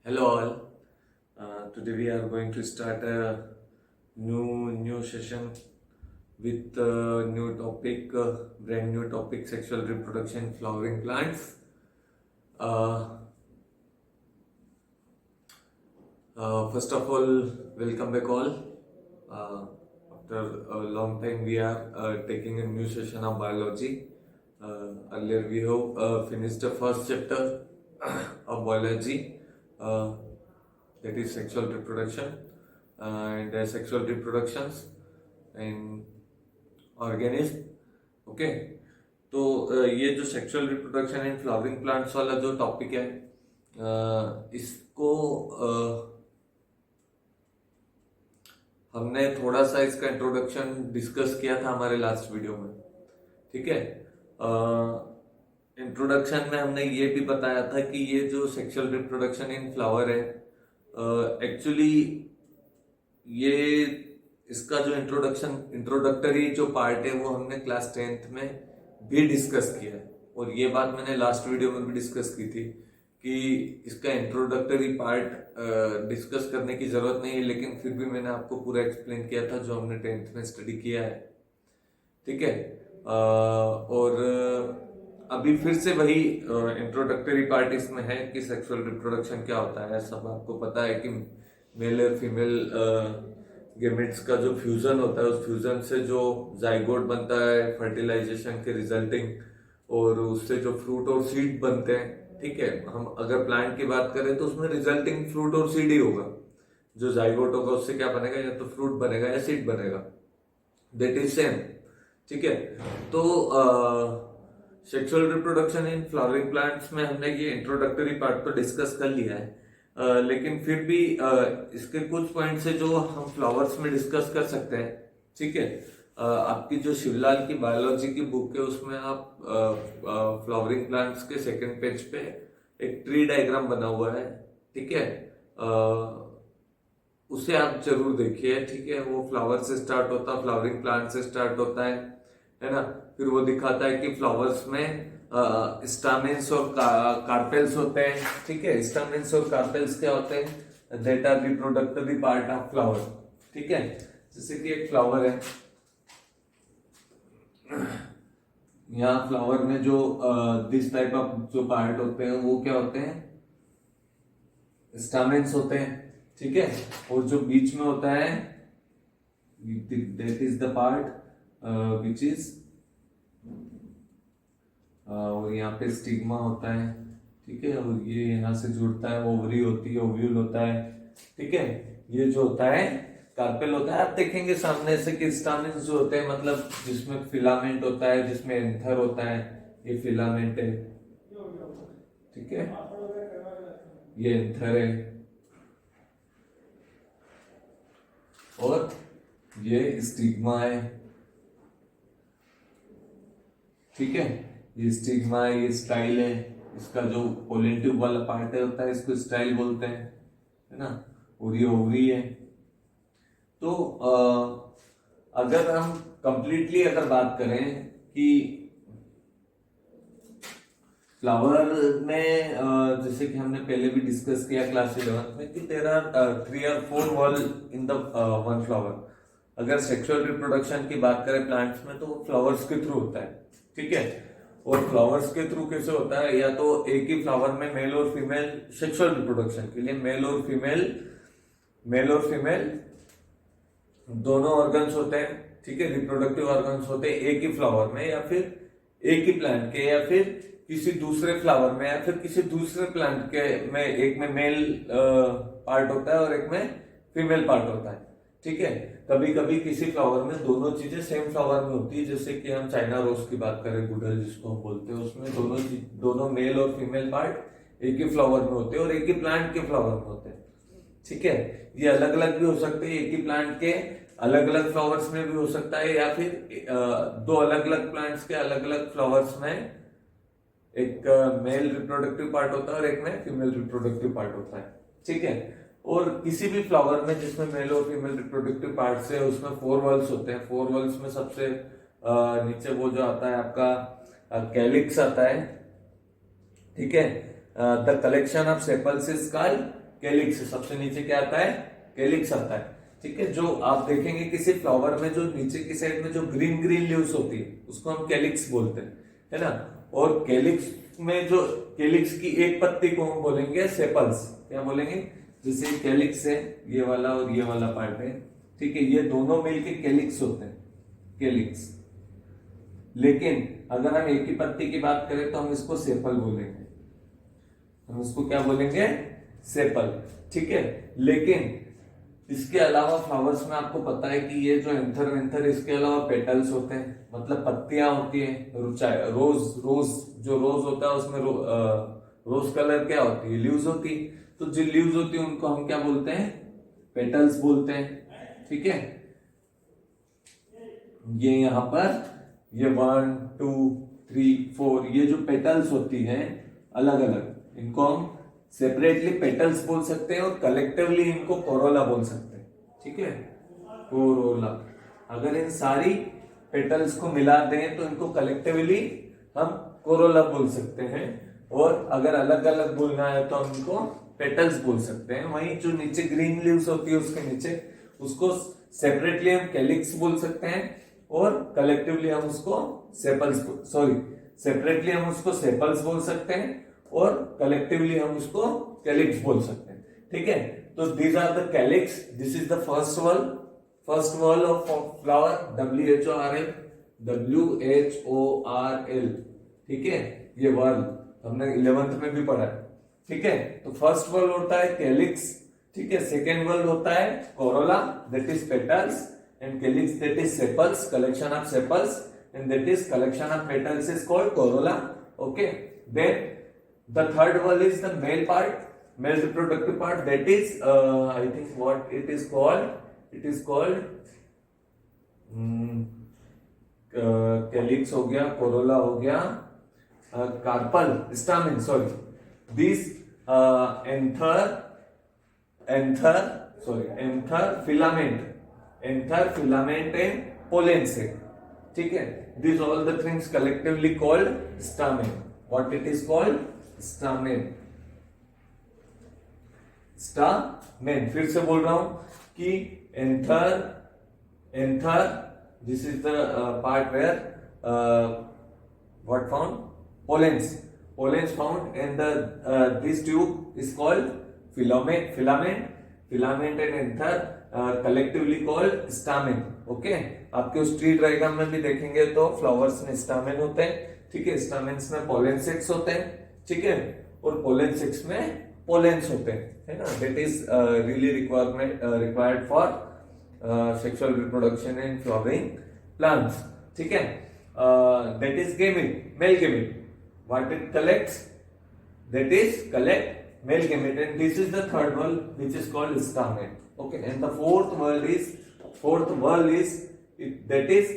Hello all. Today we are going to start a new session with a new topic, brand new topic, sexual reproduction, flowering plants. Uh, First of all, welcome back all. Uh, After a long time, we are taking a new session of biology. Earlier, we have finished the first chapter of biology, that is sexual reproduction and sexual reproductions in organism. Okay, तो ये जो sexual reproduction in flowering plants वाला जो topic है, इसको हमने थोड़ा सा इसका इंट्रोडक्शन डिस्कस किया था हमारे लास्ट वीडियो में. ठीक है, इंट्रोडक्शन में हमने ये भी बताया था कि ये जो सेक्सुअल रिप्रोडक्शन इन फ्लावर है, एक्चुअली ये इसका जो इंट्रोडक्टरी जो पार्ट है वो हमने क्लास 10th में भी डिस्कस किया है. और ये बात मैंने लास्ट वीडियो में भी डिस्कस की थी कि इसका इंट्रोडक्टरी पार्ट डिस्कस करने की जरूरत नहीं है, लेकिन फिर भी मैंने आपको पूरा एक्सप्लेन किया था जो हमने 10th में स्टडी किया है. ठीक है, और अभी फिर से वही इंट्रोडक्टरी पार्ट इसमें है कि सेक्सुअल रिप्रोडक्शन क्या होता है. सब आपको पता है कि मेल और फीमेल गेमेट्स का जो फ्यूजन होता है, उस फ्यूजन से जो जाइगोट बनता है फर्टिलाइजेशन के रिजल्टिंग, और उससे जो फ्रूट और सीड बनते हैं. ठीक है, हम अगर प्लांट की बात करें तो उसमें रिजल्टिंग फ्रूट और सीड ही होगा. जो जाइगोट होगा उससे क्या बनेगा, या तो फ्रूट बनेगा या सीड बनेगा. That is same. ठीक है, तो sexual reproduction in flowering plants में हमने ये इंट्रोडक्टरी पार्ट तो डिस्कस कर लिया है, लेकिन फिर भी इसके कुछ पॉइंट्स है जो हम फ्लावर्स में डिस्कस कर सकते हैं. ठीक है, आपकी जो शिवलाल की बायोलॉजी की बुक है उसमें आप फ्लावरिंग प्लांट्स के सेकंड पेज पे एक ट्री डायग्राम बना हुआ है. ठीक है, उसे आप जरूर देखिए. ठीक है, वो फ्लावर से स्टार्ट होता है, फ्लावरिंग प्लांट से स्टार्ट होता है ना. फिर वो दिखाता है कि फ्लावर्स में स्टामेन्स और कार्पेल्स होते हैं. ठीक है, स्टामेन्स और कार्पेल्स क्या होते हैं, that are reproductory part of flower. ठीक है, जैसे कि एक फ्लावर है, यहाँ फ्लावर में जो दिस टाइप ऑफ जो पार्ट होते हैं वो क्या होते हैं, स्टामेन्स होते हैं. ठीक है, और जो बीच में होता है that is the part which is, और यहाँ पे स्टिग्मा होता है. ठीक है, और ये यहाँ से जुड़ता है, ओवरी होती है, ओव्यूल होता है. ठीक है, ये जो होता है कार्पेल होता है. आप देखेंगे सामने से कि स्टामेन्स जो होते हैं, मतलब जिसमें फिलामेंट होता है, जिसमें एंथर होता है, ये फिलामेंट है. ठीक है, ये एंथर है, और ये स्टिग्मा है. ठीक है, ये स्टिग्मा है, ये स्टाइल है. इसका जो पोलन ट्यूब वाला पार्ट होता है इसको स्टाइल बोलते हैं, है ना. और ये ओवरी है. तो अगर हम कंप्लीटली अगर बात करें कि फ्लावर में, जैसे कि हमने पहले भी डिस्कस किया क्लास 11 में, कि there are 3 or 4 whorl in the one flower. अगर सेक्सुअल रिप्रोडक्शन की बात करें प्लांट्स में तो वो फ्लावर्स के थ्रू होता है. ठीक है, और फ्लावर्स के थ्रू कैसे होता है, या तो एक ही फ्लावर में मेल और फीमेल सेक्सुअल रिप्रोडक्शन के लिए मेल और फीमेल दोनों ऑर्गन्स होते हैं. ठीक है, रिप्रोडक्टिव ऑर्गन्स होते हैं एक ही फ्लावर में, या फिर एक ही प्लांट के, या फिर किसी दूसरे फ्लावर में, या फिर किसी दूसरे प्लांट के में एक में मेल पार्ट होता है और एक में फीमेल पार्ट होता है. ठीक है, कभी कभी किसी फ्लावर में दोनों चीजें सेम फ्लावर में होती है. जैसे कि हम चाइना रोज की बात करें, गुड़हल जिसको हम बोलते हैं, उसमें दोनों मेल और फीमेल पार्ट एक ही फ्लावर में होते हैं और एक ही प्लांट के फ्लावर में होते हैं. ठीक है, ये अलग अलग भी हो सकते हैं, एक ही प्लांट के अलग अलग फ्लावर्स में भी हो सकता है, या फिर दो अलग अलग प्लांट्स के अलग अलग फ्लावर्स में एक मेल रिप्रोडक्टिव पार्ट होता है और एक में फीमेल रिप्रोडक्टिव पार्ट होता है. ठीक है, और किसी भी फ्लावर में जिसमें मेल और फीमेल रिप्रोडक्टिव पार्ट्स है उसमें 4 वॉल्स होते हैं. 4 वॉल्स में सबसे नीचे वो जो आता है आपका कैलिक्स आता है. ठीक है, the collection of sepals is called calyx, सबसे नीचे क्या आता है, कैलिक्स आता है। ठीक है, जो आप देखेंगे किसी फ्लावर में जो नीचे की साइड में जो ग्रीन ग्रीन लीव्स होती है उसको हम कैलिक्स बोलते हैं, है ना। और कैलिक्स में जो, कैलिक्स की एक पत्ती को हम बोलेंगे सेपल्स। क्या बोलेंगे, जैसे कैलिक्स है ये वाला और ये वाला पार्ट है, ठीक है, ये दोनों मिलके कैलिक्स होते हैं, कैलिक्स। लेकिन अगर हम एक ही पत्ती की बात करें तो हम इसको सेपल बोलेंगे, हम इसको क्या बोलेंगे, सेपल। ठीक है, लेकिन इसके अलावा फ्लावर्स में आपको पता है कि ये जो एंथर वेंथर, इसके अलावा पेटल्स होते हैं, मतलब पत्तियां होती हैं, चाहे रोज जो रोज होता है उसमें रोज कलर क्या होती है, लीव्स होती है। तो जो लीव्स होती है उनको हम क्या बोलते हैं, पेटल्स बोलते हैं। ठीक है, ये यहां पर ये 1 2 3 4 ये जो पेटल्स होती हैं अलग अलग, इनको हम सेपरेटली पेटल्स बोल सकते हैं और कलेक्टिवली इनको कोरोला बोल सकते हैं। ठीक है, कोरोला। अगर इन सारी पेटल्स को मिला दें तो इनको कलेक्टिवली हम कोरोला बोल सकते हैं, और अगर अलग अलग बोलना है तो हम इनको पेटल्स बोल सकते हैं। वहीं जो नीचे ग्रीन लीव्स होती है उसके नीचे, उसको सेपरेटली हम कैलिक्स बोल सकते हैं और कलेक्टिवली हम उसको सेपल्स, सॉरी, सेपरेटली हम उसको सेपल्स बोल सकते हैं और कलेक्टिवली हम उसको कैलिक्स बोल सकते हैं। ठीक है, तो these are the calyx, this is the first whorl of flower, WHORL। ठीक है, ये वर्ल हमने 11th में भी पढ़ा है। ठीक है, तो फर्स्ट वर्ल होता है कैलिक्स, ठीक है, सेकेंड वर्ल होता है corolla, that is petals, and calyx that is sepals, collection of sepals, and that is collection of petals is called corolla. Okay, then the third wall is the male part, male reproductive part, that is I think what it is called calyx हो गया, corolla हो गया, carpel, stamen, sorry, these anther, filament and pollen sac. ठीक है, these all the things collectively called stamen. What it is called? stamen. फिर से बोल रहा हूं कि anther this is the part where what found, pollens found, and this tube is called filament and anther collectively called stamen. Okay, आपके उस tree diagram में भी देखेंगे तो फ्लावर्स में स्टामेन होते हैं। ठीक है, स्टामेन्स में पोलन सेक्स होते हैं, ठीक है, और पोलन सेक्स में पोलेंस होते हैं, है ना। That is really required for sexual reproduction in flowering plants. ठीक है, that is gamete, male gamete, what it collects, that is collect male gamete, and this is the third whorl which is called stamen. Okay, and the fourth whorl is that is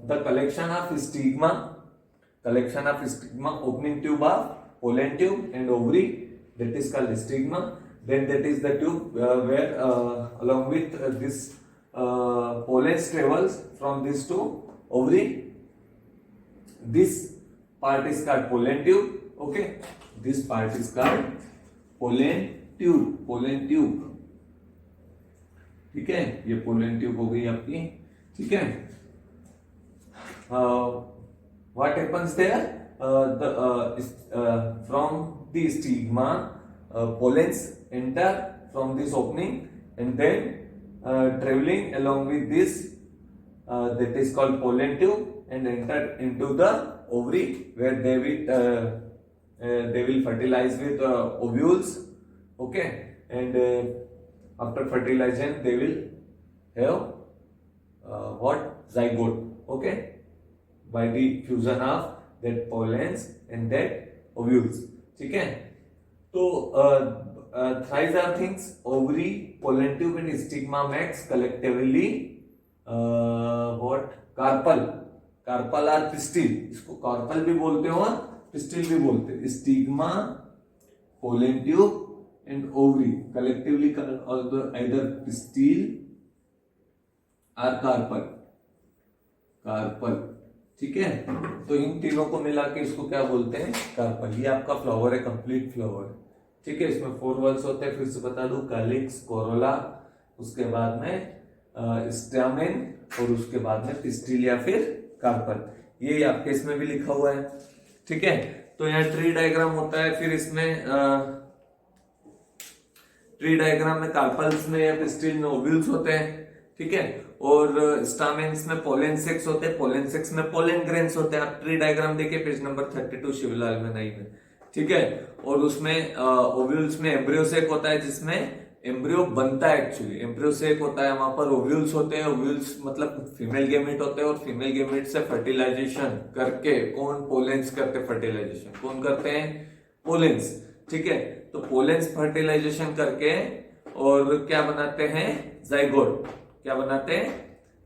the collection of stigma, opening tube of pollen tube and ovary, that is called stigma. Then that is the tube where along with this pollen travels from this to ovary. This part is called pollen tube. Okay, this part is called pollen tube. ठीक है, ये pollen tube हो गई आपकी। ठीक है, what happens there, from the stigma pollens enter from this opening and then travelling along with this that is called pollen tube and enter into the ovary where they will fertilize with ovules. Okay, and after fertilization they will have what, zygote. Okay, by the fusion of that pollens and that ovules. ठीक है, तो thrice are things, ovary, pollen tube and stigma makes collectively what, carpel और pistil, इसको carpel भी बोलते हो और pistil भी बोलते हैं। Stigma, pollen tube and ovary collectively either pistil or carpel. ठीक है, तो इन तीनों को मिला के इसको क्या बोलते हैं, कार्पल। ये आपका फ्लावर है, कंप्लीट फ्लावर। ठीक है, इसमें 4 वॉल्स होते हैं, फिर से बता दूं, कैलिक्स, कोरोला, उसके बाद में स्टामेन और उसके बाद में पिस्टिल या फिर कार्पल। ये आपके इसमें भी लिखा हुआ है। ठीक है, तो यहाँ ट्री डायग्राम होता है, फिर इसमें ट्री डायग्राम में कार्पल्स में या पिस्टिल में ओव्यूल्स होते हैं। ठीक है, और स्टामेन्स में पोलन सेक्स होते हैं, पोलन सेक्स में पोलन ग्रेन्स होते हैं। आप ट्री डायग्राम देखिए पेज नंबर 32 शिवलाल में नहीं में। ठीक है, और उसमें ओव्यूल्स में एम्ब्रियो सेक होता है, जिसमें एम्ब्रियो बनता है। एक्चुअली एम्ब्रियो सेक होता है, वहां पर ओव्यूल्स होते हैं। ओव्यूल्स मतलब फीमेल गेमेट होते हैं, और फीमेल गेमेट से फर्टिलाइजेशन करके कौन पोलेंस करते हैं, फर्टिलाइजेशन कौन करते हैं, पोलेंस। ठीक है, तो पोलेंस फर्टिलाइजेशन करके और क्या बनाते हैं, जाइगोट। क्या बनाते हैं,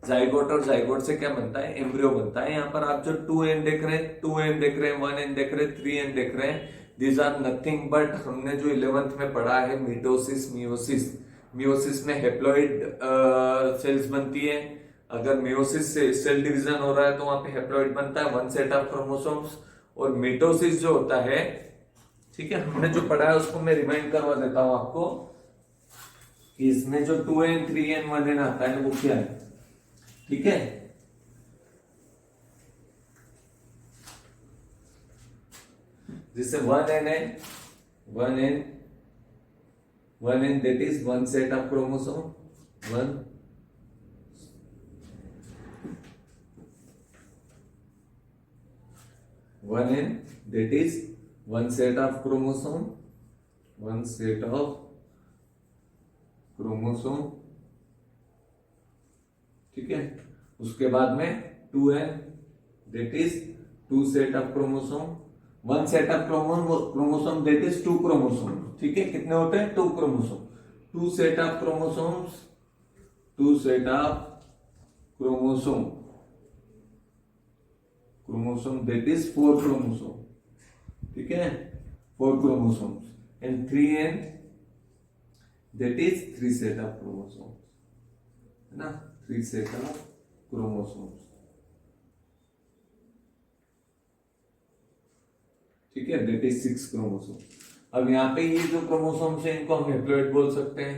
जाइगोट, और जाइगोट से क्या बनता है, एम्ब्रियो बनता है। यहाँ पर आप जो 2n देख रहे हैं, 2n देख रहे हैं, 1n देख रहे हैं, 3n देख रहे हैं, दीज आर नथिंग बट हमने जो 11th में पढ़ा है मिटोसिस, मियोसिस। मियोसिस में हेप्लॉइड सेल्स बनती है। अगर मियोसिस से सेल डिवीजन हो रहा है तो वहां पे हेप्लॉइड बनता है, 1 सेट ऑफ क्रोमोसोम्स। और मिटोसिस जो होता है, ठीक है, हमने जो पढ़ा है उसको मैं रिमाइंड करवा देता हूं आपको कि इसमें जो 2n, 3n, 1n आता है वो क्या है। ठीक है, जिससे 1n है, 1n that is 1 set of chromosome, 1n that is 1 set of chromosome, 1 set of chromosome। ठीक है, उसके बाद में 2n that is 2 set of chromosome, 1 set of chromosome that is 2 chromosome। ठीक है, कितने होते हैं, 2 chromosome. 2 set of chromosomes, 2 set of chromosome, chromosome that is 4 chromosome। ठीक है, 4 chromosomes, and 3n that is 3 set of chromosomes, है ना, 3 set of chromosomes। ठीक है, that is 6 chromosomes। अब यहाँ पे ये जो क्रोमोसोम्स है इनको हम हेप्लॉइड बोल सकते हैं,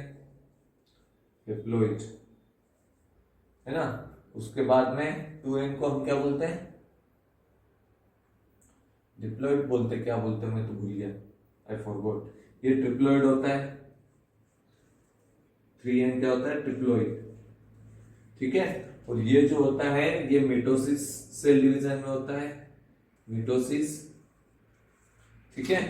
हेप्लॉइड, है ना। उसके बाद में 2n को हम क्या बोलते हैं, डिप्लॉइड बोलते, क्या बोलते हैं मैं तो भूल गया, आई फॉरगॉट। ये ट्रिप्लॉइड होता है, 3n क्या होता है, ट्रिप्लॉइड। ठीक है, और ये जो होता है ये मिटोसिस सेल डिवीजन में होता है, मिटोसिस। ठीक है,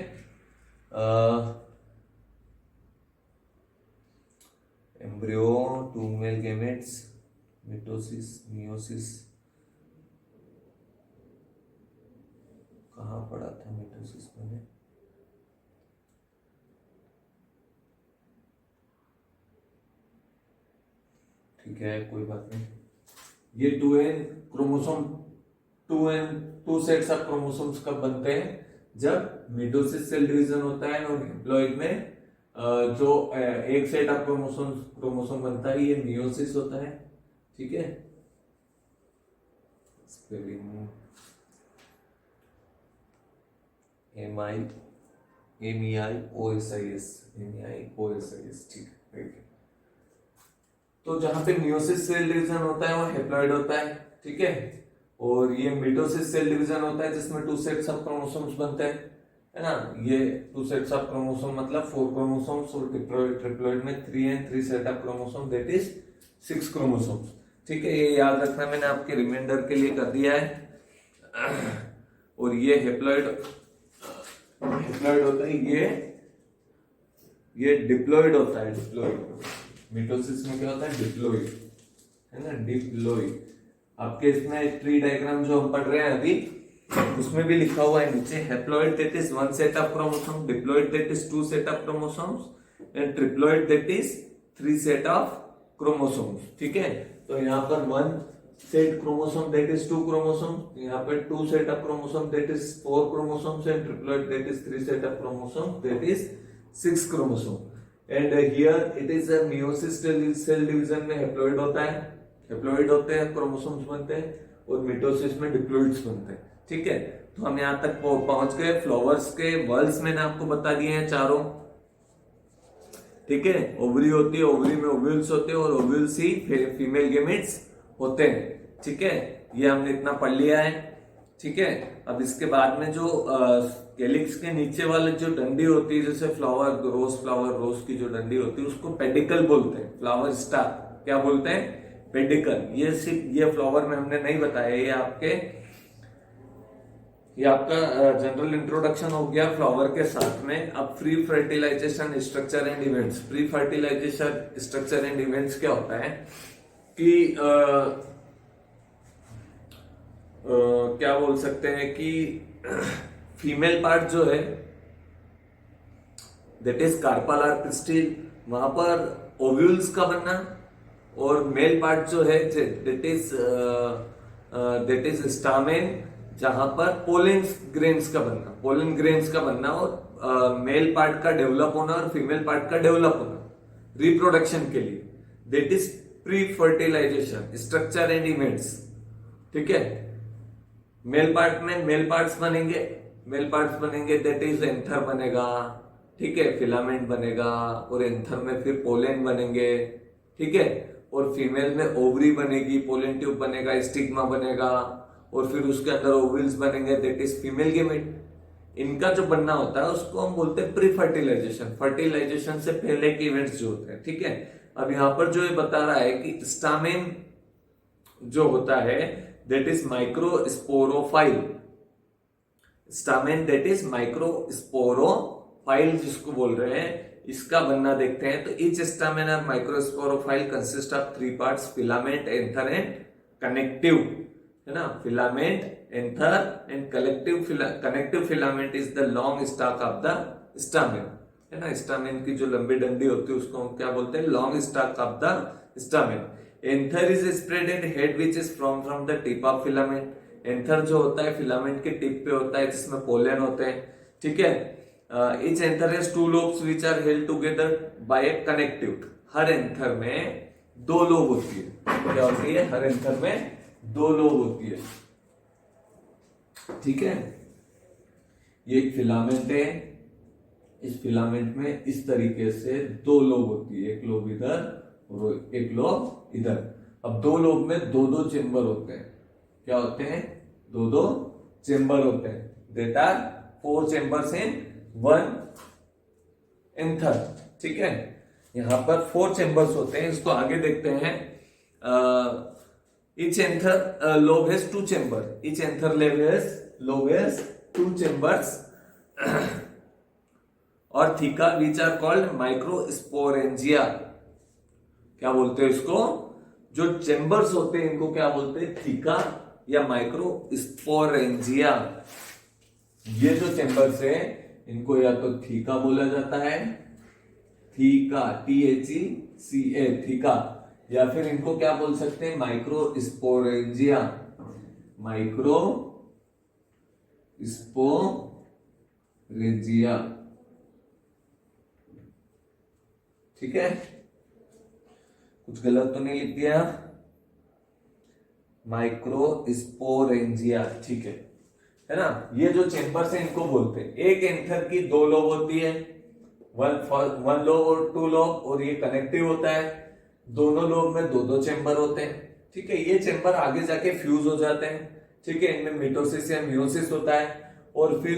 embryo, 2 male gametes, mitosis, meiosis, कहाँ पढ़ा था मिटोसिस मैंने, ठीक है कोई बात नहीं। ये 2n chromosome, 2 sets of chromosomes कब बनते हैं, जब मिटोसिस सेल डिवीजन होता है, और हेप्लॉइड में जो एक सेट ऑफ क्रोमोसोम बनता है, ये मियोसिस होता है। ठीक है, स्पेलिंग MEIOSIS, ठीक है। तो जहां पे मियोसिस सेल डिवीजन होता है वो हेप्लॉइड होता है। ठीक है, और ये मिटोसिस सेल डिवीजन होता है जिसमें 2 सेट्स ऑफ क्रोमोसोम्स बनते हैं, है ना। ये 2 सेट्स ऑफ क्रोमोसोम मतलब 4 क्रोमोसोम्स, और ट्रिप्लॉइड में 3n, 3 set of chromosome that is 6 chromosomes. ठीक है, ये याद रखना, मैंने आपके रिमाइंडर के लिए कर दिया है। और ये हेप्लॉइड होता है, ये डिप्लॉइड होता है, डिप्लॉइड। मिटोसिस में क्या होता है, डिप्लॉइड, है ना, डिप्लॉइड। आपके इसमें ट्री डायग्राम जो हम पढ़ रहे हैं अभी, उसमें भी लिखा हुआ है नीचे, haploid that is 1 set of chromosome, diploid that is 2 set of chromosomes, and triploid that is 3 set of chromosomes. ठीक है, तो यहाँ पर 1 set chromosome that is 2 chromosome, यहाँ पर 2 set of chromosome that is 4 chromosomes, and triploid that is 3 set of chromosome that is 6 chromosome. And here it is a meiosis cell division में haploid होता है, हेप्लॉइड होते हैं, chromosomes बनते हैं, और मिटोसिस में डिप्लॉइड्स बनते हैं। ठीक है, तो हम यहाँ तक पहुंच गए। फ्लावर्स के वर्ल्स मैंने आपको बता दिए हैं चारों, ठीक है, ओवरी होती है, ओवरी में ओव्यूल्स होते हैं और ओव्यूल्स ही फीमेल गेमेट्स होते हैं। ठीक है, ये हमने इतना पढ़ लिया है। ठीक है, अब इसके बाद में जो कैलिक्स के नीचे वाले जो डंडी होती है, जैसे फ्लावर रोज की जो डंडी होती है उसको पेडिकल बोलते हैं। फ्लावर स्टार क्या बोलते हैं? पेडिकल। ये सिर्फ ये फ्लावर में हमने नहीं बताया, ये आपका जनरल इंट्रोडक्शन हो गया फ्लावर के साथ में। अब free fertilisation structure and events. Free fertilisation structure and events क्या होता है कि क्या बोल सकते हैं कि फीमेल पार्ट जो है दैट इज कार्पल और पिस्टिल, वहां पर ओव्यूल्स का बनना, और मेल पार्ट जो है दैट इज स्टामेन, जहां पर पोलन ग्रेन्स का बनना, और मेल पार्ट का डेवलप होना और फीमेल पार्ट का डेवलप होना रिप्रोडक्शन के लिए, that is pre fertilisation structure and events. ठीक है, मेल पार्ट में मेल पार्ट्स बनेंगे दैट इज एंथर बनेगा। ठीक है, फिलामेंट बनेगा, और एंथर में फिर पोलन बनेंगे। ठीक है, और फीमेल में ओवरी बनेगी, पोलन ट्यूब बनेगा, स्टिग्मा बनेगा, और फिर उसके अंदर ओवल्स बनेंगे दैट इज फीमेल गेमेट। इनका जो बनना होता है उसको हम बोलते हैं प्री फर्टिलाइजेशन। फर्टिलाइजेशन से पहले के इवेंट्स जो होते हैं। ठीक है, अब यहां पर जो ये बता रहा है कि स्टामेन जो होता है that is माइक्रोस्पोरोफाइल। Stamen that is माइक्रोस्पोरोफाइल जिसको बोल रहे हैं, इसका बनना देखते हैं। तो ईच स्टामेन और माइक्रोस्पोरोफाइल consist of 3 parts, filament, anther and connective, है ना। Filament, anther and connective filament is the long stock of the stamen, है ना। स्टामेन की जो लंबी डंडी होती है उसको हम क्या बोलते हैं? Long stock of the stamen. Anther is spread eight head which is from the tip of filament. Anther जो होता है फिलामेंट के टिप पे होता है, जिसमें पोलन होते हैं। ठीक है, each anther has 2 lobes which are held together by a connective। Her anther में 2 लोब होती है। क्या होती है? हर एंथर में 2 लोब होती है। ठीक है, ये एक फिलामेंट है, इस फिलामेंट में इस तरीके से 2 लोब होती है, एक लोब इधर और एक लोब इधर। अब 2 लोब में 2-2 चेंबर होते हैं। क्या होते हैं? 2-2 चेंबर होते हैं। That are 4 chambers in 1 anther. ठीक है, यहां पर 4 चेंबर्स होते हैं। इसको आगे देखते हैं। Each anther lobe has 2 chamber. Each anther lobe has 2 chambers और theca which are called microsporangia. क्या बोलते हैं इसको? जो चेंबर्स होते हैं इनको क्या बोलते हैं? थीका या माइक्रोस्पोरेंजिया। ये जो चेंबर्स है इनको या तो थीका बोला जाता है, थीका, THECA, थीका, या फिर इनको क्या बोल सकते हैं? Microsporangia, microsporangia. ठीक है, कुछ गलत तो नहीं लिख दिया? माइक्रोस्पोरेंजिया। ठीक है ना। ये जो चेंबर्स हैं इनको बोलते हैं। एक एंथर की 2 लोब होती है, 1 लोब और 2 लोब, और ये कनेक्टिव होता है। दोनों लोब में 2-2 चेंबर होते हैं। ठीक है, ये चेंबर आगे जाके फ्यूज हो जाते हैं। ठीक है, इनमें मिटोसिस या मियोसिस होता है, और फिर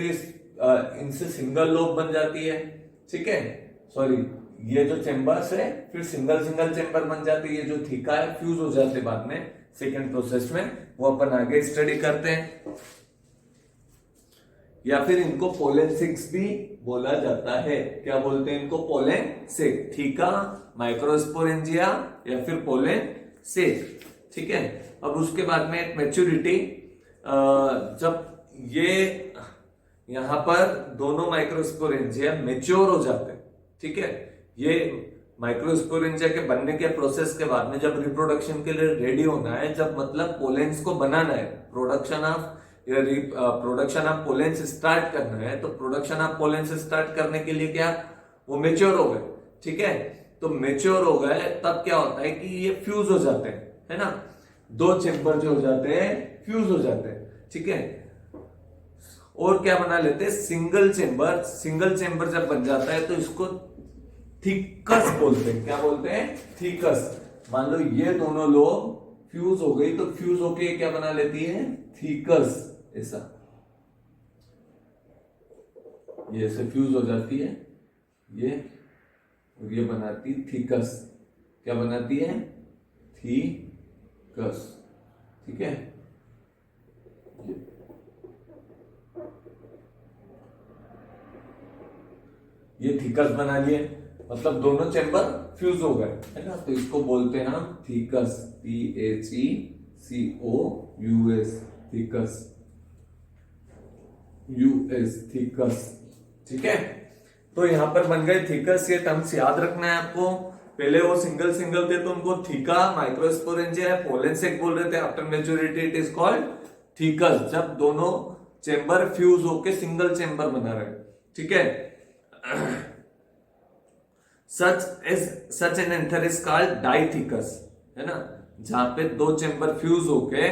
इनसे सिंगल लोब बन जाती है। ठीक है, सॉरी, ये जो चेंबर्स है फिर सिंगल चेंबर बन जाती है। ये जो थीका है फ्यूज हो जाते बाद में सेकेंड प्रोसेस में, वो अपन आगे स्टडी करते हैं। या फिर इनको पोलेंसिक्स भी बोला जाता है। क्या बोलते हैं इनको? पोलेंसिक, थीका, माइक्रोस्पोरेंजिया या फिर पोलेंसिक। ठीक है, अब उसके बाद में मैच्योरिटी, जब ये यहां पर दोनों माइक्रोस्पोरेंजिया मैच्योर हो जाते हैं। ठीक है, ये माइक्रोस्पोरेंजिया के बनने के प्रोसेस के बाद में जब रिप्रोडक्शन के लिए रेडी होना है, जब मतलब पोलेंस को बनाना है, प्रोडक्शन ऑफ पोलेंस स्टार्ट करना है, तो प्रोडक्शन ऑफ पोलेंस स्टार्ट करने के लिए क्या वो मेच्योर हो गए। ठीक है, तो मेच्योर हो गए तब क्या होता है कि ये फ्यूज हो जाते हैं, है ना। 2 चेंबर जो हो जाते हैं फ्यूज हो जाते हैं। ठीक है, और क्या बना लेते हैं? सिंगल चेंबर जब बन जाता है तो इसको थिकस बोलते हैं। क्या बोलते हैं? थिकस। मान लो ये दोनों लोग फ्यूज हो गई, तो फ्यूज होके क्या बना लेती है? थिकस। ऐसा ये ऐसे फ्यूज हो जाती है ये, और ये बनाती थिकस। क्या बनाती है? थिकस। ठीक है, ये थिकस बना लिए, मतलब दोनों चेंबर फ्यूज हो गए, है ना। तो इसको बोलते हैं हम थिकस। THECOUS, थिकस। यूएस, थिकस। ठीक है, तो यहां पर बन गए थिकस। ये टर्म्स याद रखना है आपको। पहले वो सिंगल सिंगल थे तो उनको थीका, माइक्रोस्पोरेंजिया, पोलेंसेक बोल रहे थे। After maturity it is called thecous, जब दोनों चेंबर फ्यूज होके सिंगल चेंबर बना रहे। ठीक है, such an anther is called dithecous, है ना। जहां पे दो चेंबर फ्यूज होके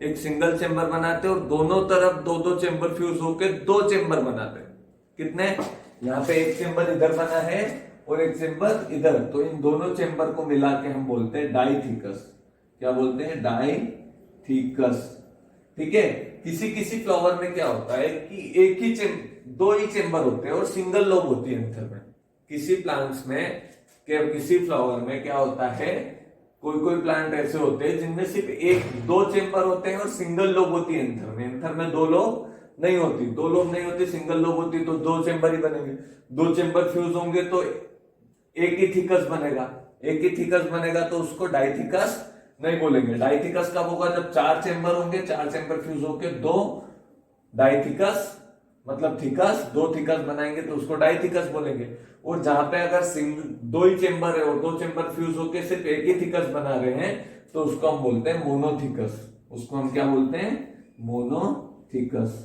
एक सिंगल चेंबर बनाते और दोनों तरफ दो दो चेंबर फ्यूज होके दो चेंबर बनाते। कितने? यहाँ पे एक चेंबर इधर बना है और एक चेंबर इधर, तो इन दोनों चेंबर को मिला के हम बोलते हैं डाइथिकस। क्या बोलते हैं? डाइथिकस। ठीक है, किसी किसी फ्लावर में क्या होता है कि एक ही दो ही चेंबर होते हैं और सिंगल लोब होती है एंथर में। किसी प्लांट्स में, किसी फ्लावर में क्या होता है, कोई कोई प्लांट ऐसे होते हैं जिनमें सिर्फ एक दो चेंबर होते हैं और सिंगल लोब होती है एंथर में। एंथर में दो लोब नहीं होती, दो लोब नहीं होती, सिंगल लोब होती, तो दो चेंबर ही बनेंगे। दो चेंबर फ्यूज होंगे तो एक ही थिकस बनेगा। एक ही थिकस बनेगा तो उसको डाइथिकस नहीं बोलेंगे। डाइथिकस कब होगा? जब चार चेंबर होंगे, चार चेंबर फ्यूज होके दो डाइथिकस, मतलब थिकस, दो थिकस बनाएंगे तो उसको डाइथिकस बोलेंगे। और जहां पे अगर दो ही चेंबर है और दो चेंबर फ्यूज होके सिर्फ एक ही थिकस बना रहे हैं तो उसको हम बोलते हैं मोनोथिकस। उसको हम क्या बोलते हैं? मोनोथिकस।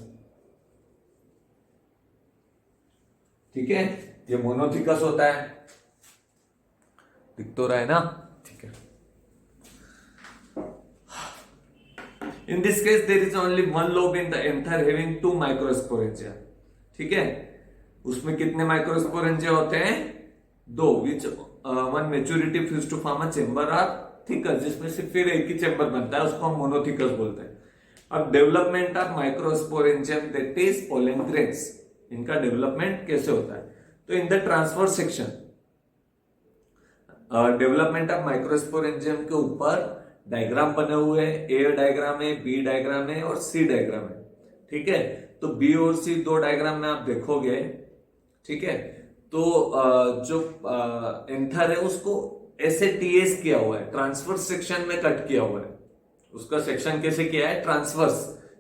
ठीक है, ये मोनोथिकस होता है। दिख तो रहा है ना? ठीक है। In this case, there is only one lobe in the anther having two microsporangia. ठीक है, उसमें कितने माइक्रोस्पोरेंजिया होते हैं? दो, which one maturity fused to form a chamber or थिकस, जिसमें सिर्फ फिर एक ही चेंबर बनता है, उसको हम मोनोथिकस बोलते हैं। अब development of microsporangium that is pollen grains, इनका डेवलपमेंट कैसे होता है? तो in the transfer section, development of microsporangium के ऊपर डायग्राम बने हुए हैं। ए डायग्राम है, बी डायग्राम है और सी डायग्राम है। ठीक है, तो बी और सी दो डायग्राम में आप देखोगे, ठीक है, तो जो एंथर है उसको ऐसे टीएस किया हुआ है, ट्रांसफर सेक्शन में कट किया हुआ है। उसका सेक्शन कैसे किया है? ट्रांसवर्स।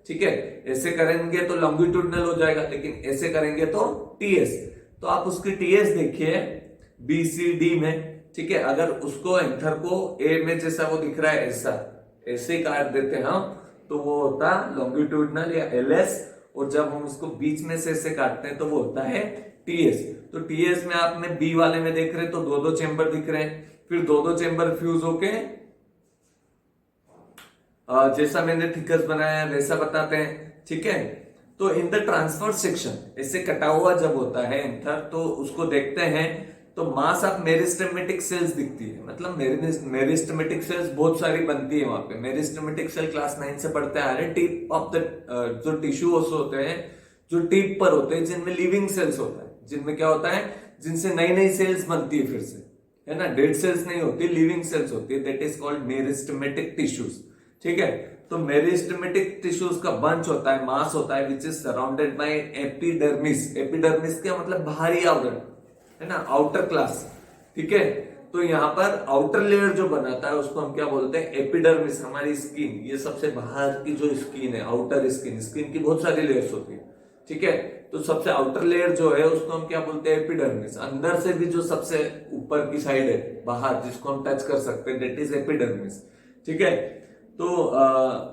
ठीक है, ऐसे करेंगे तो लॉन्गिट्यूडनल हो जाएगा, लेकिन ऐसे करेंगे तो टीएस। तो आप उसकी टीएस देखिए बी सी डी में। ठीक है, अगर उसको एंथर को ए में जैसा वो दिख रहा है ऐसा, ऐसे काट देते हैं हम, तो वो होता लॉन्गिट्यूडनल या एलएस। और जब हम उसको बीच में से ऐसे काटते हैं तो वो होता है टीएस। तो टीएस में आपने बी वाले में देख रहे हैं तो दो दो चेंबर दिख रहे हैं, फिर दो दो चेंबर फ्यूज होके जैसा मैंने थिकस बनाया वैसा बताते हैं। ठीक है, तो इन द ट्रांसफर सेक्शन ऐसे कटा हुआ जब होता है एंथर, तो उसको देखते हैं तो मास ऑफ मेरिस्टेमेटिक सेल्स दिखती है। मतलब मेरिस्टेमेटिक सेल्स बहुत सारी बनती है वहां पे। मेरिस्टेमेटिक सेल क्लास 9 से पढ़ते आ रहे। टिप ऑफ द जो टिश्यू होते हैं, जो टिप पर होते हैं, जिनमें लिविंग सेल्स होता है, जिनमें क्या होता है, जिनसे नई नई सेल्स बनती है फिर से, है ना। डेड सेल्स नहीं होती, लिविंग सेल्स होती है। That is called meristematic tissues. ठीक है, तो मेरिस्टेमेटिक टिश्यूज का बंच होता है, मास होता है, which is surrounded bye epidermis. Epidermis क्या मतलब? बाहरी आवरण, है ना, आउटर क्लास। ठीक है, तो यहाँ पर आउटर लेयर जो बनाता है उसको हम क्या बोलते हैं? एपिडर्मिस। हमारी स्किन, ये सबसे बाहर की जो स्किन है, आउटर स्किन, स्किन की बहुत सारी लेयर्स होती है। ठीक है, तो सबसे आउटर लेयर जो है उसको हम क्या बोलते हैं? एपिडर्मिस। अंदर से भी जो सबसे ऊपर की साइड है बाहर, जिसको हम टच कर सकते हैं, दैट इज एपिडर्मिस। ठीक है, तो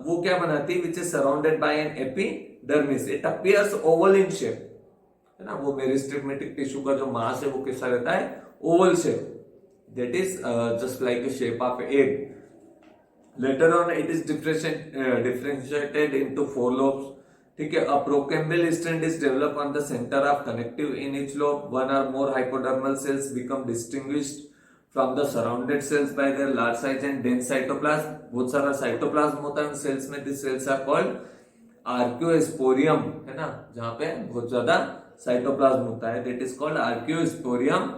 वो क्या बनाती है? Which is surrounded by an epidermis. It appears oval in shape, है ना। वो मेरिस्टेमेटिक टिश्यू का जो मास है वो कैसा रहता है? Oval shape. That is just like a shape of egg. Later on it is differentiated into four lobes. ठीक है। A procambial strand is develop on the centre of connective in each lobe, one or more hypodermal cells become distinguished from the surrounded cells by their large size and dense cytoplasm. बहुत सारा cytoplasm होता है उन cells में, this cells are called archesporium, है ना, जहां पे बहुत ज्यादा साइटोप्लाज्म होता है, दैट इज कॉल्ड आर्कियोस्पोरियम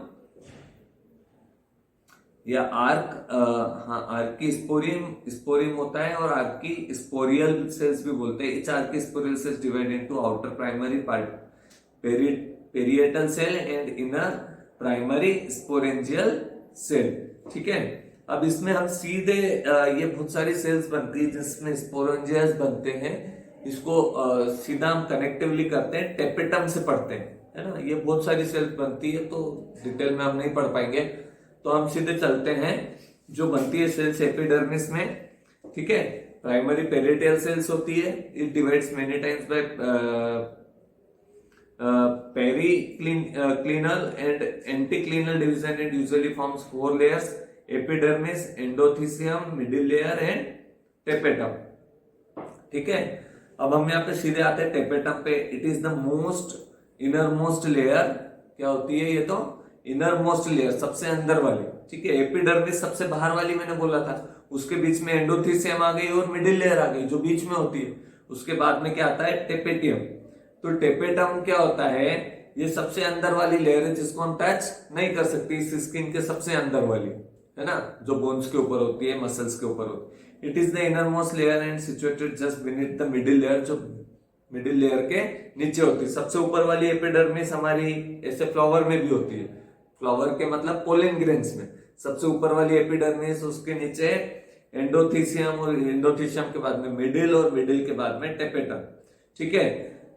या आर्की स्पोरियम होता है, और आर्की स्पोरियल सेल्स भी बोलते हैं। Each archesporial cells divide into outer primary part parietal cell and inner primary sporangial cell. ठीक है। अब इसमें हम सीधे ये बहुत सारी सेल्स बनती है जिसमें स्पोरेंजियस बनते हैं, इसको सीधा हम कनेक्टिवली करते हैं, टेपेटम से पढ़ते हैं, है ना। ये बहुत सारी सेल्स बनती है तो डिटेल में हम नहीं पढ़ पाएंगे, तो हम सीधे चलते हैं जो बनती है सेल्स एपिडर्मिस में। ठीक है। प्राइमरी पेरिएटल सेल्स होती है, it divides many times bye periclinal and anticlinal division and usually forms 4 layers: epidermis, endothelium, middle layer and tapetum। ठीक है। अब हम यहाँ पे सीधे आते हैं टेपेटम पे। It is the most inner most layer. क्या होती है ये? तो इनर मोस्ट लेयर, सबसे अंदर वाली। ठीक है। एपिडर्मिस सबसे बाहर वाली मैंने बोला था, उसके बीच में एंडोथीसियम आ गई और मिडिल लेयर आ गई जो बीच में होती है। उसके बाद में क्या आता है? टेपेटियम। तो टेपेटम क्या होता है? ये सबसे अंदर वाली लेयर है जिसको हम टच नहीं कर सकते, इस स्किन के सबसे अंदर वाली, है ना, जो बोन्स के ऊपर होती है, मसल्स के ऊपर होती है। It is the inner most layer and situated just beneath the middle layer, जो मिडिल लेयर के नीचे होती है। सबसे ऊपर वाली एपिडर्मिस हमारी ऐसे फ्लावर में भी होती है, फ्लावर के मतलब पोलन ग्रेन्स में सबसे ऊपर वाली एपिडर्मिस, उसके नीचे एंडोथीसियम, और एंडोथीसियम के बाद में मिडिल, और मिडिल के बाद में टेपेटम। ठीक है।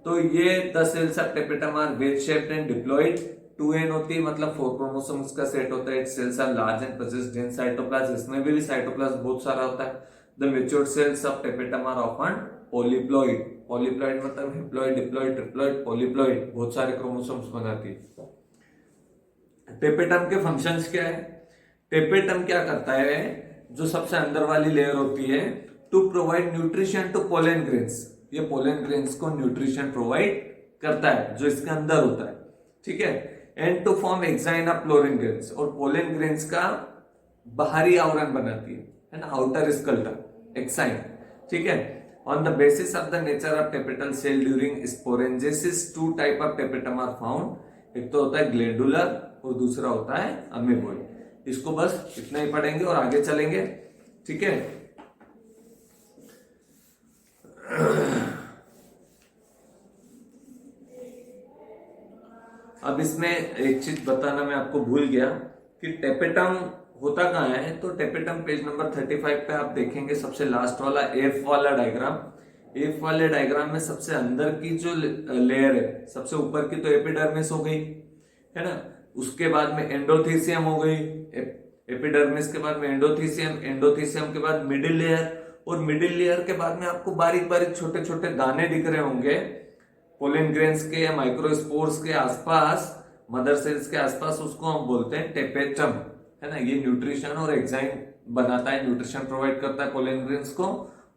तो ये 10 cells of tapetum are wedge shaped and diploid. 2n होती है, मतलब 4 क्रोमोसोम्स का सेट होता है। It cells are large and possess dense cytoplasm, इसमें भी साइटोप्लाज्म बहुत सारा होता है। The matured cells of tapetum are often polyploid. Polyploid मतलब हैप्लॉइड, डिप्लॉइड, ट्रिप्लॉइड, पॉलीप्लॉइड, बहुत सारे क्रोमोसोम्स बनाती है। टेपेटम के फंक्शंस क्या है? टेपेटम क्या करता है? जो सबसे अंदर वाली लेयर होती है, to provide nutrition to pollen grains, ये पोलन ग्रेन्स को न्यूट्रिशन प्रोवाइड करता है जो इसके अंदर होता है। ठीक है। And to form exine of pollen grains, और पोलन ग्रेन्स का बाहरी आवरण बनाती है ना, आउटर स्कल्टन, एक्साइन। ठीक है। On the basis of the nature of tapetal cell during sporogenesis, 2 type of tapetum are found. एक तो होता है ग्लैंडुलर और दूसरा होता है अमीबॉइड। इसको बस इतना ही पढ़ेंगे और आगे चलेंगे। ठीक है। अब इसमें एक चीज बताना मैं आपको भूल गया कि टेपेटम होता कहाँ है। तो टेपेटम पेज नंबर 35 पे आप देखेंगे, सबसे लास्ट वाला एफ वाला डायग्राम। एफ वाले डायग्राम में सबसे अंदर की जो लेयर है, सबसे ऊपर की तो एपिडर्मिस हो गई, है ना। उसके बाद में एंडोथीसियम हो गई, एपिडर्मिस के बाद में एंडोथीसियम, एंडोथीसियम के बाद मिडिल लेयर, और मिडिल लेयर के बाद में आपको बारीक बारीक छोटे छोटे दाने दिख रहे होंगे पोलन ग्रेन्स के या माइक्रोस्पोर्स के आसपास, मदर सेल्स के आसपास, उसको हम बोलते हैं टेपेटम, है ना। ये न्यूट्रिशन और एक्साइन बनाता है, न्यूट्रिशन प्रोवाइड करता है पोलन ग्रेन्स को,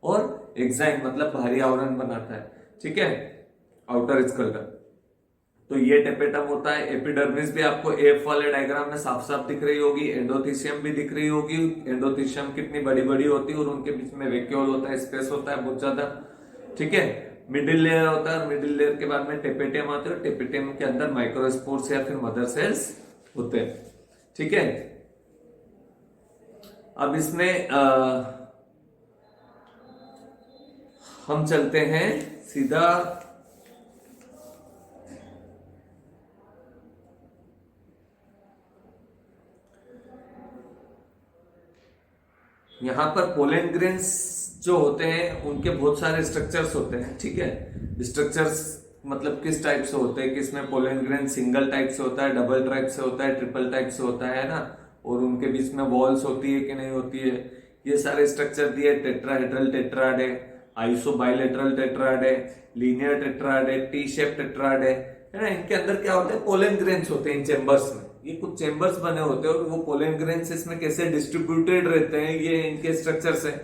और एक्साइन मतलब बाहरी आवरण बनाता है। ठीक है, आउटर स्कल्टन। तो ये टेपेटम होता है। एपिडर्मिस भी आपको एफ वाले डायग्राम में साफ साफ दिख रही होगी, एंडोथीसियम भी दिख रही होगी। एंडोथीसियम कितनी बड़ी बड़ी होती है, और उनके बीच में वैक्यूल होता है, स्पेस होता है बहुत ज्यादा। ठीक है। मिडिल लेयर होता है, और मिडिल लेयर के बाद में टेपेटियम आते हैं। टेपेटियम के अंदर माइक्रोस्पोर्स या फिर मदर सेल्स होते हैं। ठीक है। अब इसमें हम चलते हैं सीधा यहां पर पोलन ग्रेन्स जो होते हैं उनके बहुत सारे स्ट्रक्चर्स होते हैं। ठीक है। स्ट्रक्चर्स मतलब किस टाइप से होते हैं, किसमें पोलन ग्रेन सिंगल टाइप से होता है, डबल टाइप से होता है, ट्रिपल टाइप से होता है ना, और उनके बीच में वॉल्स होती है कि नहीं होती है, ये सारे स्ट्रक्चर दिए। टेट्राहेड्रल टेट्राड है, आइसोबाइलेटरल टेट्राड है, लीनियर टेट्राड है, टी शेप टेट्राड है ना। इनके अंदर क्या होता है? पोलन ग्रेन्स होते हैं इन चेम्बर्स में। ये कुछ चेम्बर्स बने होते हैं, और वो पोलन ग्रेन्स इसमें कैसे डिस्ट्रीब्यूटेड रहते हैं, ये इनके स्ट्रक्चर है।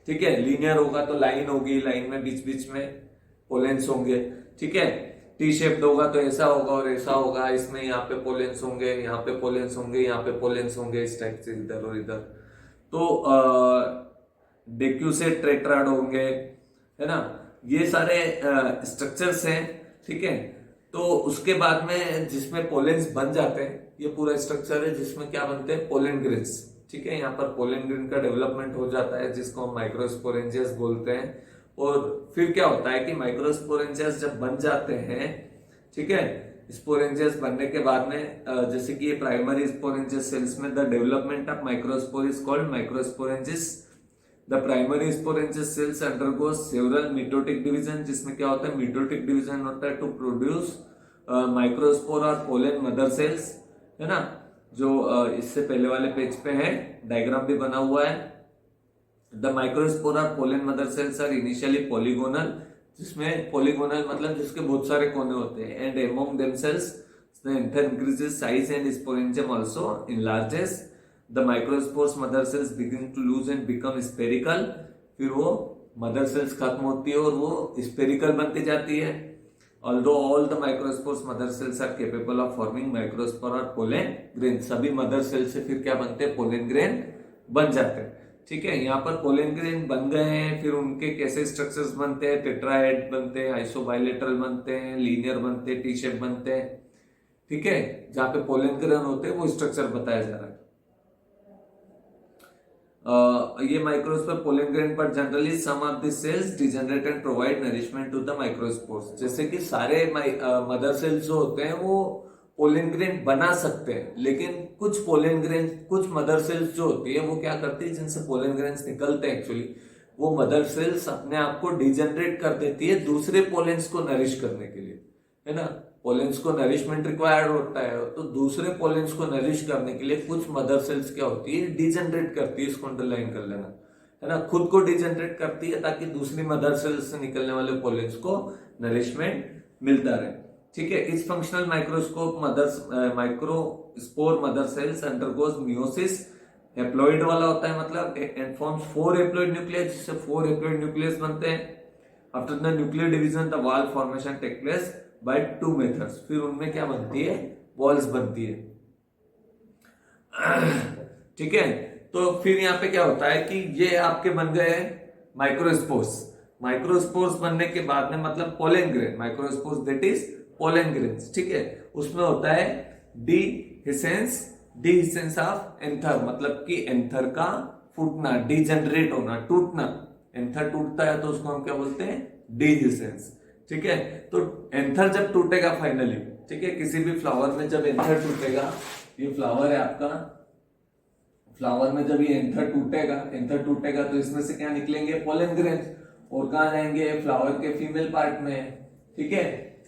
ठीक है। लीनियर होगा तो लाइन होगी, लाइन में बीच बीच में पोलेंस होंगे, ठीक है। टी शेप्ड होगा तो ऐसा होगा और ऐसा होगा, इसमें यहाँ पे पोलेंस होंगे, यहाँ पे पोलेंस होंगे, यहाँ पे पोलेंस होंगे, इस टाइप से इधर और इधर। तो डेक्यू से टेट्राड होंगे, है ना, ये सारे स्ट्रक्चर्स हैं, ठीक है। तो उसके बाद में जिसमें पोलेंस बन जाते हैं, ये पूरा स्ट्रक्चर है जिसमें क्या बनते हैं, पोलेन ग्रेन्स, ठीक है। यहाँ पर पोलेन ग्रेन का डेवलपमेंट हो जाता है जिसको हम माइक्रोस्पोरेंजियस बोलते हैं। और फिर क्या होता है कि माइक्रोस्पोरेंजियस जब बन जाते हैं, ठीक है, स्पोरेंजियस बनने के बाद में जैसे कि ये प्राइमरी स्पोरेंजियस सेल्स में the development of microspore is called microsporogenesis. The primary sporogenous cells undergo several mitotic division, जिसमें क्या होता है, मिटोटिक डिवीजन होता है टू प्रोड्यूस माइक्रोस्पोर और पोलेन मदर सेल्स, है ना, जो इससे पहले वाले पेज पे है, डायग्राम भी बना हुआ है। द माइक्रोस्पोर और pollen mother cells are initially polygonal, जिसमें पॉलीगोनल मतलब जिसके बहुत सारे कोने होते हैं, and among themselves the anther increases size and sporangium also enlarges. The microspores mother cells begin to lose and become spherical. फिर वो मदर सेल्स खत्म होती है और वो स्पेरिकल बनती जाती है। Although all the microspores mother cells are capable of forming microspore और pollen grain, सभी मदर सेल से फिर क्या बनते हैं, पोलेन ग्रेन बन जाते हैं, ठीक है। यहाँ पर पोलेन ग्रेन बन गए हैं, फिर उनके कैसे स्ट्रक्चर्स बनते हैं, टेट्राहेड बनते हैं, आइसोबाइलेटरल बनते हैं, लीनियर बनते हैं, टी शेप बनते हैं, ठीक है। जहां पे पोलेन ग्रेन होते हैं वो स्ट्रक्चर बताया जा रहा है। ये माइक्रोस्पोर पोलेन ग्रेन पर generally some of the cells degenerate and provide nourishment to the microspores. जैसे कि सारे मदर सेल्स जो होते हैं वो पोलेन ग्रेन बना सकते हैं, लेकिन कुछ पोलेन ग्रेन, कुछ मदर सेल्स जो होती है वो क्या करती है, जिनसे पोलेन ग्रेन्स निकलते हैं एक्चुअली, वो मदर सेल्स अपने आप को डिजेनरेट कर देती है दूसरे पोलेंस को नरिश करने के लिए, है ना। पोलेंस को नरिशमेंट रिक्वायर्ड होता है, तो दूसरे पोलेंस को नरिश करने के लिए कुछ मदर सेल्स क्या होती है, डिजेनरेट करती है, इसको अंडरलाइन कर लेना, है ना। खुद को डिजेनरेट करती है ताकि दूसरी मदर सेल्स से निकलने वाले पोलेंस को नरिशमेंट मिलता रहे, ठीक है। इस functional microscope microspore mother cells undergoes meiosis, haploid वाला होता है मतलब, एंड फॉर्म्स 4 हैप्लॉइड न्यूक्लियस, जिससे 4 हैप्लॉइड न्यूक्लियस बनते हैं। After the nuclear division the wall formation take place by 2 methods. फिर उनमें क्या बनती है, वॉल्स बनती है, ठीक है। तो फिर यहाँ पे क्या होता है कि ये आपके बन गए माइक्रोस्पोर्स। माइक्रोस्पोर्स बनने के बाद में मतलब pollen grain, microspores that is pollen grains, ठीक है। उसमें होता है डीहिसेंस ऑफ एंथर, मतलब कि एंथर का फूटना, डीजेनरेट होना, टूटना। एंथर टूटता है तो उसको हम क्या बोलते हैं, डीहिसेंस, ठीक है। तो एंथर जब टूटेगा फाइनली, ठीक है, किसी भी फ्लावर में जब एंथर टूटेगा, ये फ्लावर है आपका, फ्लावर में जब ये एंथर टूटेगा तो इसमें से क्या निकलेंगे, पोलेन ग्रेन्स, और कहा जाएंगे, फ्लावर के फीमेल पार्ट में, ठीक है।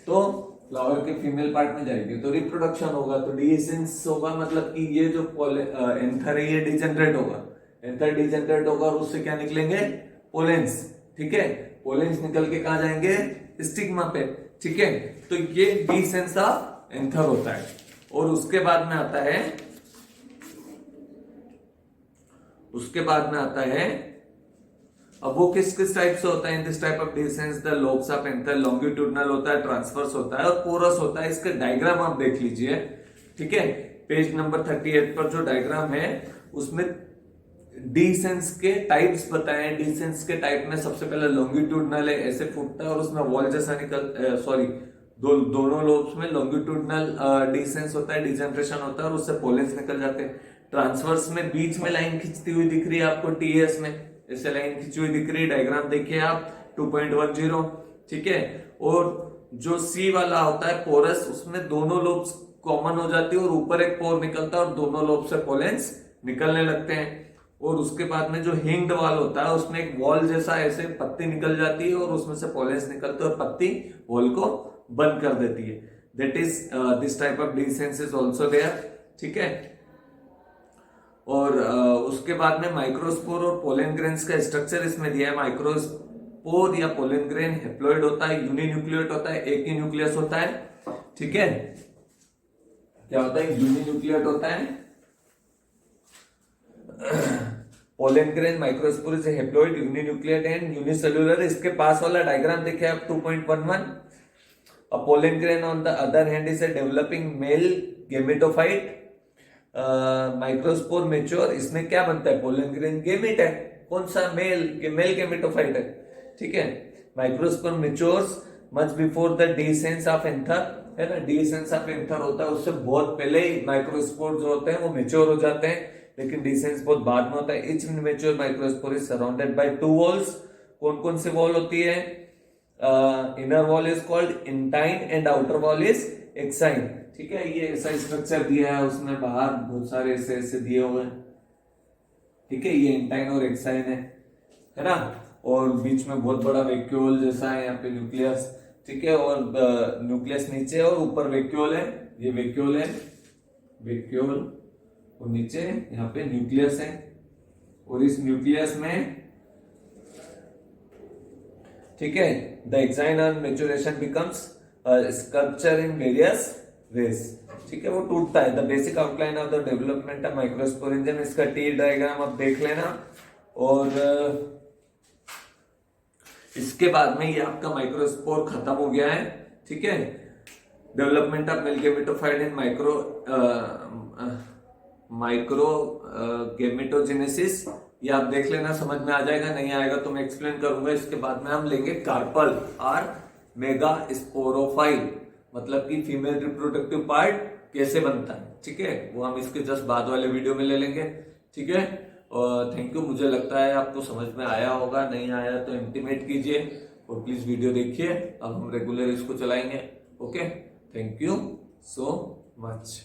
तो फ्लावर के फीमेल पार्ट में जाएंगे तो रिप्रोडक्शन होगा, तो डीहिसेंस होगा, मतलब कि ये जो एंथर है ये डिजेनरेट होगा, एंथर डिजेनरेट होगा और उससे क्या निकलेंगे, पोलेंस, ठीक है। पोलेंस निकल के कहा जाएंगे, स्टिग्मा पे, ठीक है। तो ये डीसेंस ऑफ एंथर होता है। और उसके बाद में आता है, अब वो किस किस टाइप से होता है, in this type of dehiscence the lobes of anther longitudinal होता है, ट्रांसवर्स होता है और पोरस होता है। इसका डायग्राम आप देख लीजिए, ठीक है। पेज नंबर 38 पर जो डायग्राम है उसमें डीसेंस के टाइप्स बताए हैं। डीसेंस के टाइप में सबसे पहले लॉन्गिट्यूडनल है, ऐसे फूटता है और उसमें वॉल जैसा दोनों लोब्स में लॉन्गिट्यूडनल डीसेंस होता है, डिजेनरेशन होता है और उससे पोलेंस निकल जाते हैं। ट्रांसवर्स में बीच में लाइन खींचती हुई दिख रही है आपको, टीएस में ऐसे लाइन खींची हुई दिख रही है, डायग्राम देखिए आप 2.10, ठीक है। और जो सी वाला होता है पोरस, उसमें दोनों लोब्स कॉमन हो जाती है और ऊपर एक पोर निकलता है और दोनों लोब से पोलेंस निकलने लगते हैं। और उसके बाद में जो हिंग्ड वॉल होता है उसमें एक वॉल जैसा ऐसे पत्ती निकल जाती है और उसमें से पोलेंस निकलते हैं और पत्ती वॉल को बंद कर देती है। That is this type of dehiscence is also there, ठीक है। और उसके बाद में माइक्रोस्पोर और पोलेन ग्रेन्स का स्ट्रक्चर इसमें दिया है। माइक्रोस्पोर या पोलेन ग्रेन हैप्लॉइड होता है, यूनिन्यूक्लिएट होता है, एक ही न्यूक्लियस होता है, ठीक है। क्या होता है, यूनिन्यूक्लिएट होता है। Pollen grain, microspores, haploid, uninucleate and unicellular. इसके पास वाला डायग्राम देखिए आप 2.11। A pollen grain on the other hand is a developing male gametophyte. Microspore mature, इसमें क्या बनता है? पोलन ग्रेन गेमिट है। कौन सा? मेल गेमेटोफाइट है, ठीक है। Microspore matures much before the dehiscence of anther, है ना। डीसेंस ऑफ एंथर होता है, उससे बहुत पहले ही माइक्रोस्पोर जो होते हैं वो मेच्योर हो जाते हैं, लेकिन डीसेंस बहुत बाद में होता है। Etch mature microspore is surrounded bye 2 walls. कौन कौन सी वॉल होती है? Inner wall is called intine and outer wall is exine, ठीक है। ये ऐसा स्ट्रक्चर दिया है, उसमें बाहर बहुत सारे ऐसे ऐसे दिए हुए हैं, ठीक है। ये इंटाइन और एक्साइन है ना। और बीच में बहुत बड़ा वैक्यूल जैसा है, यहाँ पे न्यूक्लियस, ठीक है। और न्यूक्लियस नीचे और ऊपर वैक्यूल है, ये वैक्यूल है, वैक्यूल, और नीचे यहाँ पे न्यूक्लियस है। और इस न्यूक्लियस में, ठीक है, the exine on maturation becomes sculpture in various ways, ठीक है, वो टूटता है। The basic outline of the development of microsporangium, इसका टी डायग्राम आप देख लेना। और इसके बाद में ये आपका माइक्रोस्पोर खत्म हो गया है, ठीक है। Development of male gametophyte in micro gametogenesis, ये आप देख लेना, समझ में आ जाएगा। नहीं आएगा तो मैं एक्सप्लेन करूंगा। इसके बाद में हम लेंगे कार्पल और मेगा स्पोरोफाइल, मतलब कि फीमेल रिप्रोडक्टिव पार्ट कैसे बनता है, ठीक है, वो हम इसके जस्ट बाद वाले वीडियो में ले लेंगे, ठीक है। और थैंक यू। मुझे लगता है आपको समझ में आया होगा, नहीं आया तो इंटीमेट कीजिए और प्लीज वीडियो देखिए। अब हम रेगुलर इसको चलाएंगे। Okay, thank you so much.